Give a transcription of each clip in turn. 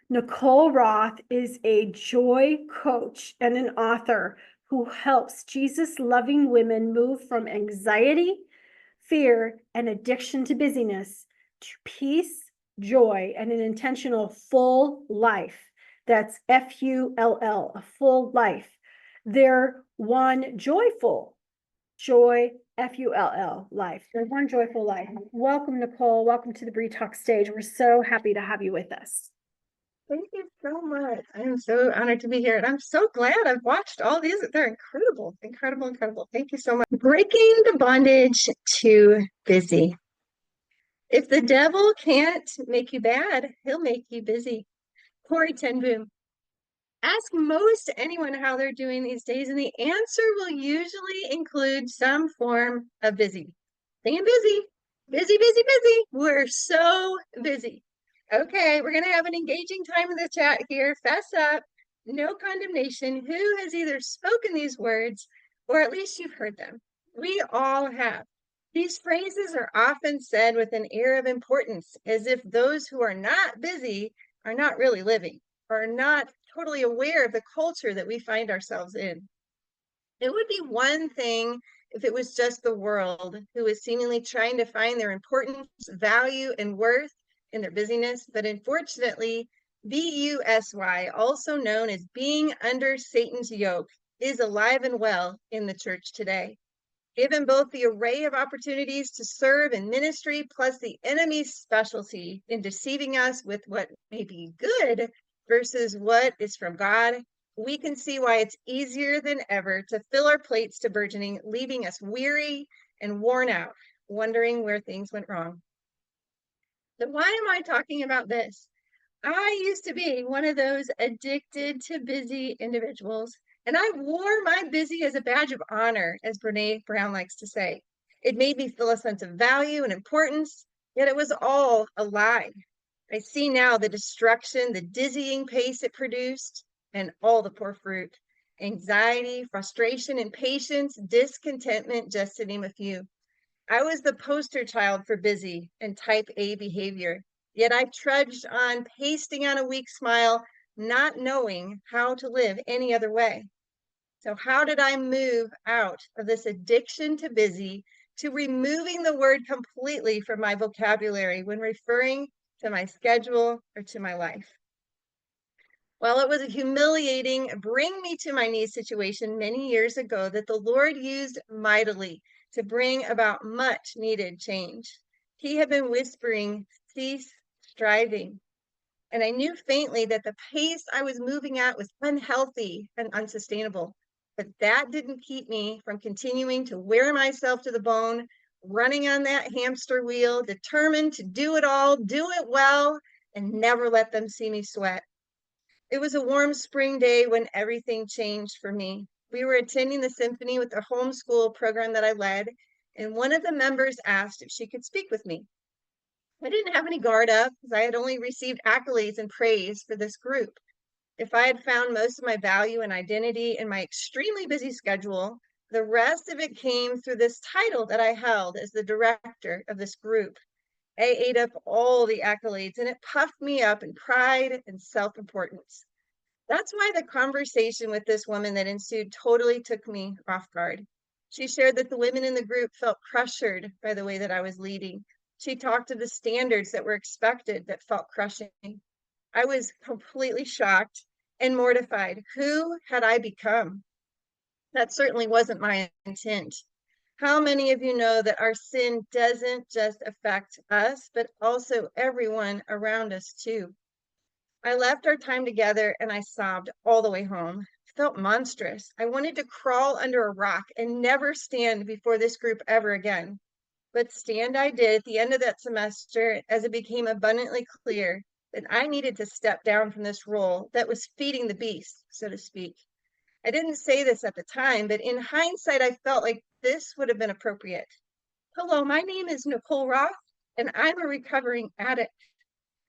Nicole Roth is a joy coach and an author who helps Jesus-loving women move from anxiety, fear, and addiction to busyness to peace, joy, and an intentional full life. That's FULL, a full life. They're one joyful, joy, FULL, life. They're one joyful life. Welcome, Nicole. Welcome to the BRI Talks stage. We're so happy to have you with us. Thank you so much. I am so honored to be here. And I'm so glad I've watched all these. They're incredible, incredible, incredible. Thank you so much. Breaking the bondage to busy. If the devil can't make you bad, he'll make you busy. Corey Ten Boom. Ask most anyone how they're doing these days, and the answer will usually include some form of busy. Staying busy, busy, busy, busy. We're so busy. Okay, we're going to have an engaging time in the chat here. Fess up, no condemnation. Who has either spoken these words or at least you've heard them? We all have. These phrases are often said with an air of importance, as if those who are not busy are not really living, or not totally aware of the culture that we find ourselves in. It would be one thing if it was just the world who is seemingly trying to find their importance, value, and worth in their busyness, but unfortunately, BUSY, also known as being under Satan's yoke, is alive and well in the church today. Given both the array of opportunities to serve in ministry, plus the enemy's specialty in deceiving us with what may be good versus what is from God, we can see why it's easier than ever to fill our plates to burgeoning, leaving us weary and worn out, wondering where things went wrong. So why am I talking about this? I used to be one of those addicted to busy individuals, and I wore my busy as a badge of honor, as Brene Brown likes to say. It made me feel a sense of value and importance, yet it was all a lie. I see now the destruction, the dizzying pace it produced, and all the poor fruit. Anxiety, frustration, impatience, discontentment, just to name a few. I was the poster child for busy and type A behavior. Yet I trudged on, pasting on a weak smile, not knowing how to live any other way. So how did I move out of this addiction to busy to removing the word completely from my vocabulary when referring to my schedule or to my life? Well, it was a humiliating, bring me to my knees situation many years ago that the Lord used mightily to bring about much needed change. He had been whispering, cease striving. And I knew faintly that the pace I was moving at was unhealthy and unsustainable. But that didn't keep me from continuing to wear myself to the bone, running on that hamster wheel, determined to do it all, do it well, and never let them see me sweat. It was a warm spring day when everything changed for me. We were attending the symphony with the homeschool program that I led, and one of the members asked if she could speak with me. I didn't have any guard up because I had only received accolades and praise for this group. If I had found most of my value and identity in my extremely busy schedule, the rest of it came through this title that I held as the director of this group. I ate up all the accolades and it puffed me up in pride and self-importance. That's why the conversation with this woman that ensued totally took me off guard. She shared that the women in the group felt pressured by the way that I was leading. She talked of the standards that were expected that felt crushing. I was completely shocked and mortified. Who had I become? That certainly wasn't my intent. How many of you know that our sin doesn't just affect us, but also everyone around us too? I left our time together and I sobbed all the way home. It felt monstrous. I wanted to crawl under a rock and never stand before this group ever again. But stand I did at the end of that semester as it became abundantly clear that I needed to step down from this role that was feeding the beast, so to speak. I didn't say this at the time, but in hindsight, I felt like this would have been appropriate. Hello, my name is Nicole Roth, and I'm a recovering addict.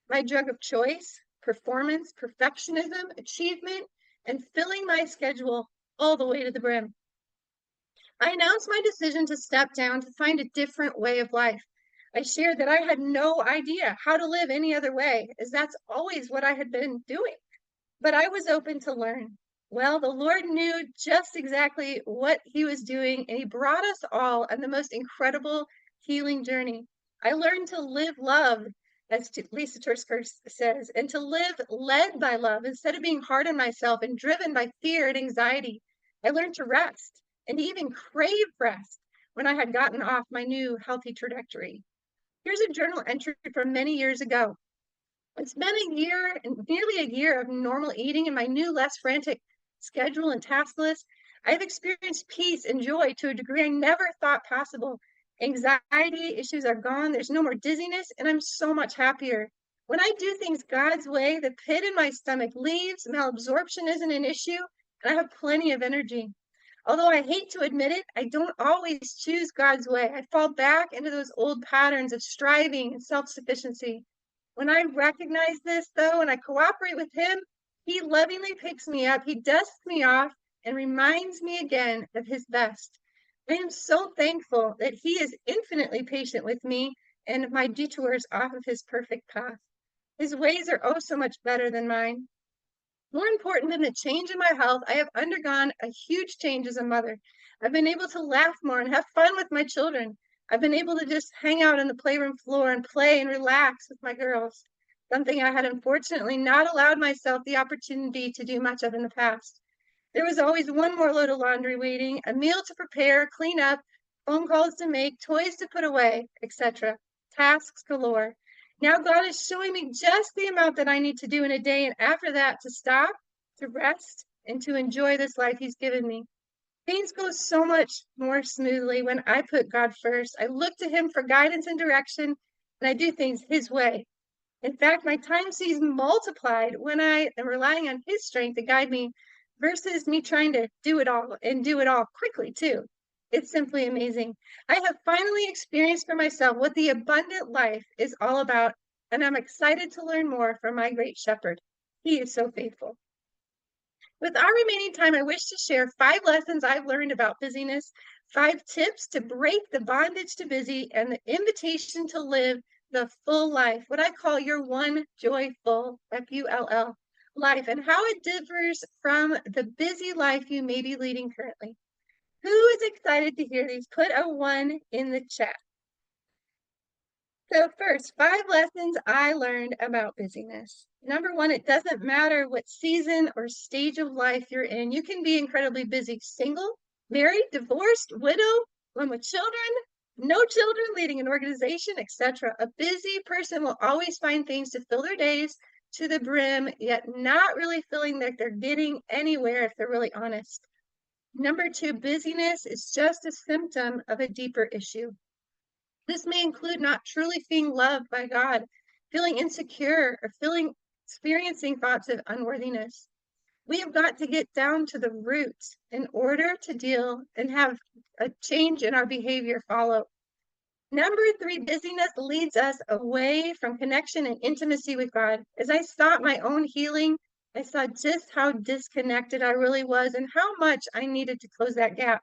My drug of choice, performance, perfectionism, achievement, and filling my schedule all the way to the brim. I announced my decision to step down to find a different way of life. I shared that I had no idea how to live any other way, as that's always what I had been doing. But I was open to learn. Well, the Lord knew just exactly what he was doing, and he brought us all on the most incredible healing journey. I learned to live love, as Lisa Tursker says, and to live led by love instead of being hard on myself and driven by fear and anxiety. I learned to rest and to even crave rest when I had gotten off my new healthy trajectory. Here's a journal entry from many years ago. It's been a year, nearly a year of normal eating and my new, less frantic schedule and task list. I've experienced peace and joy to a degree I never thought possible. Anxiety issues are gone. There's no more dizziness, and I'm so much happier. When I do things God's way, the pit in my stomach leaves, malabsorption isn't an issue, and I have plenty of energy. Although I hate to admit it, I don't always choose God's way. I fall back into those old patterns of striving and self-sufficiency. When I recognize this, though, and I cooperate with him, he lovingly picks me up, he dusts me off, and reminds me again of his best. I am so thankful that he is infinitely patient with me and my detours off of his perfect path. His ways are oh so much better than mine. More important than the change in my health, I have undergone a huge change as a mother. I've been able to laugh more and have fun with my children. I've been able to just hang out on the playroom floor and play and relax with my girls, something I had unfortunately not allowed myself the opportunity to do much of in the past. There was always one more load of laundry waiting, a meal to prepare, clean up, phone calls to make, toys to put away, etc. Tasks galore. Now God is showing me just the amount that I need to do in a day, and after that, to stop, to rest, and to enjoy this life he's given me. Things go so much more smoothly when I put God first. I look to him for guidance and direction, and I do things his way. In fact, my time sees multiplied when I am relying on his strength to guide me versus me trying to do it all and do it all quickly, too. It's simply amazing. I have finally experienced for myself what the abundant life is all about, and I'm excited to learn more from my great shepherd. He is so faithful. With our remaining time, I wish to share 5 lessons I've learned about busyness, 5 tips to break the bondage to busy, and the invitation to live the full life, what I call your one joyful, F-U-L-L, life, and how it differs from the busy life you may be leading currently. Who is excited to hear these? Put a 1 in the chat. So first, 5 lessons I learned about busyness. Number 1, it doesn't matter what season or stage of life you're in. You can be incredibly busy, single, married, divorced, widow, one with children, no children, leading an organization, etc. A busy person will always find things to fill their days to the brim, yet not really feeling like they're getting anywhere if they're really honest. Number 2, busyness is just a symptom of a deeper issue. This may include not truly being loved by God, feeling insecure, or experiencing thoughts of unworthiness. We have got to get down to the roots in order to deal and have a change in our behavior follow. Number 3, busyness leads us away from connection and intimacy with God. As I sought my own healing, I saw just how disconnected I really was and how much I needed to close that gap.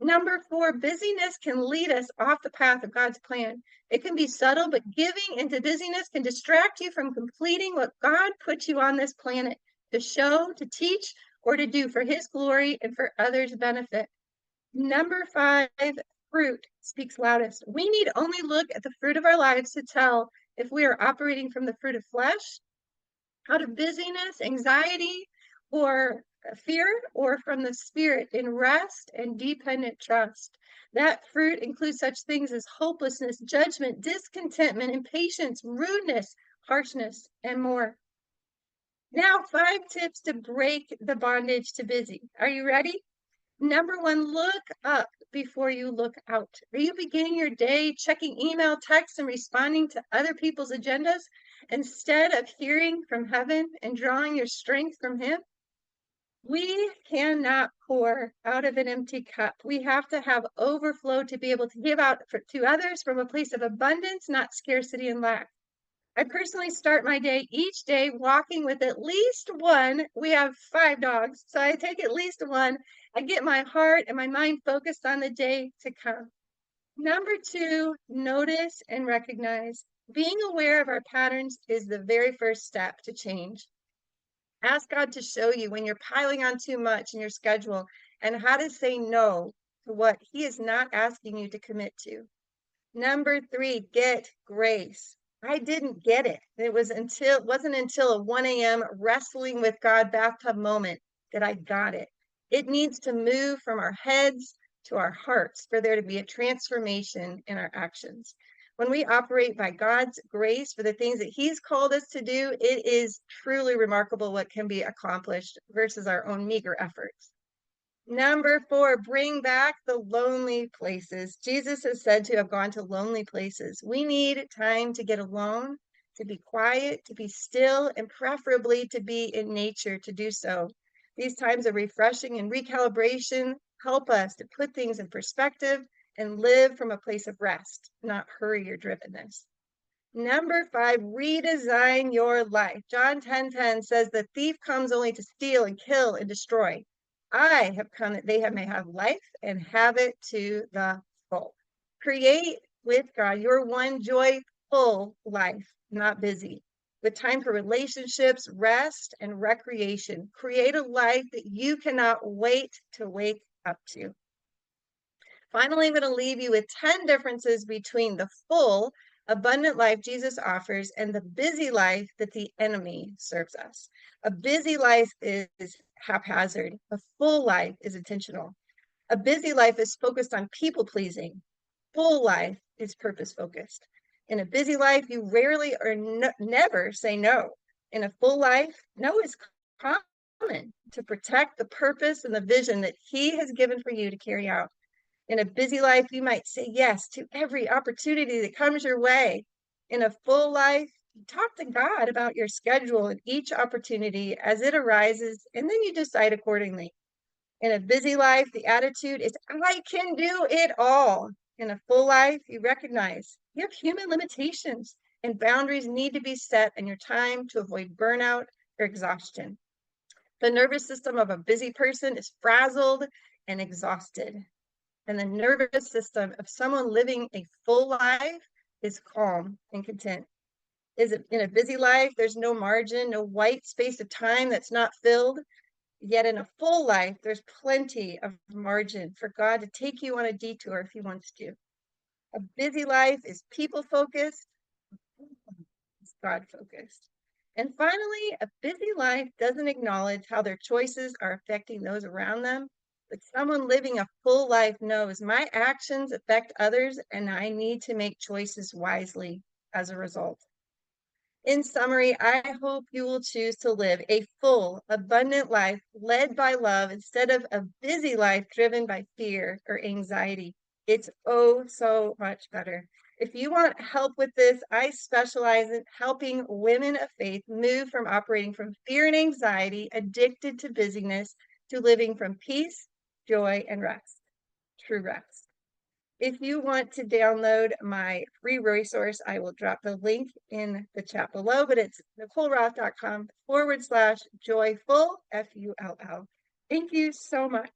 Number 4, busyness can lead us off the path of God's plan. It can be subtle, but giving into busyness can distract you from completing what God put you on this planet to show, to teach, or to do for his glory and for others' benefit. Number 5, fruit speaks loudest. We need only look at the fruit of our lives to tell if we are operating from the fruit of flesh, out of busyness, anxiety, or fear, or from the spirit in rest and dependent trust. That fruit includes such things as hopelessness, judgment, discontentment, impatience, rudeness, harshness, and more. Now, 5 tips to break the bondage to busy. Are you ready? Number 1, look up before you look out. Are you beginning your day checking email, texts, and responding to other people's agendas instead of hearing from heaven and drawing your strength from him? We cannot pour out of an empty cup. We have to have overflow to be able to give out to others from a place of abundance, not scarcity and lack. I personally start my day each day walking with at least one. We have 5 dogs, so I take at least one. I get my heart and my mind focused on the day to come. Number two, notice and recognize. Being aware of our patterns is the very first step to change. Ask God to show you when you're piling on too much in your schedule and how to say no to what He is not asking you to commit to. Number three, get grace. I didn't get it. It wasn't until a 1 a.m. wrestling with God bathtub moment that I got it. It needs to move from our heads to our hearts for there to be a transformation in our actions. When we operate by God's grace for the things that He's called us to do, it is truly remarkable what can be accomplished versus our own meager efforts. Number four, bring back the lonely places. Jesus is said to have gone to lonely places. We need time to get alone, to be quiet, to be still, and preferably to be in nature to do so. These times of refreshing and recalibration help us to put things in perspective and live from a place of rest, not hurry or drivenness. Number five, redesign your life. John 10:10 says the thief comes only to steal and kill and destroy. I have come that they may have life and have it to the full. Create with God your one joyful life, not busy, with time for relationships, rest, and recreation. Create a life that you cannot wait to wake up to. Finally, I'm going to leave you with 10 differences between the full, abundant life Jesus offers and the busy life that the enemy serves us. A busy life is haphazard. A full life is intentional. A busy life is focused on people pleasing. Full life is purpose focused. In a busy life, you rarely or never say no. In a full life, no is common to protect the purpose and the vision that He has given for you to carry out. In a busy life, you might say yes to every opportunity that comes your way. In a full life, you talk to God about your schedule and each opportunity as it arises, and then you decide accordingly. In a busy life, the attitude is, I can do it all. In a full life, you recognize you have human limitations and boundaries need to be set in your time to avoid burnout or exhaustion. The nervous system of a busy person is frazzled and exhausted. And the nervous system of someone living a full life is calm and content. Is it in a busy life? There's no margin, no white space of time that's not filled. Yet in a full life, there's plenty of margin for God to take you on a detour if He wants to. A busy life is people focused, it's God focused. And finally, a busy life doesn't acknowledge how their choices are affecting those around them. But someone living a full life knows my actions affect others, and I need to make choices wisely as a result. In summary, I hope you will choose to live a full, abundant life led by love instead of a busy life driven by fear or anxiety. It's oh so much better. If you want help with this, I specialize in helping women of faith move from operating from fear and anxiety, addicted to busyness, to living from peace, joy, and rest, true rest. If you want to download my free resource, I will drop the link in the chat below, but it's NicoleRoth.com/joyfull, FULL. Thank you so much.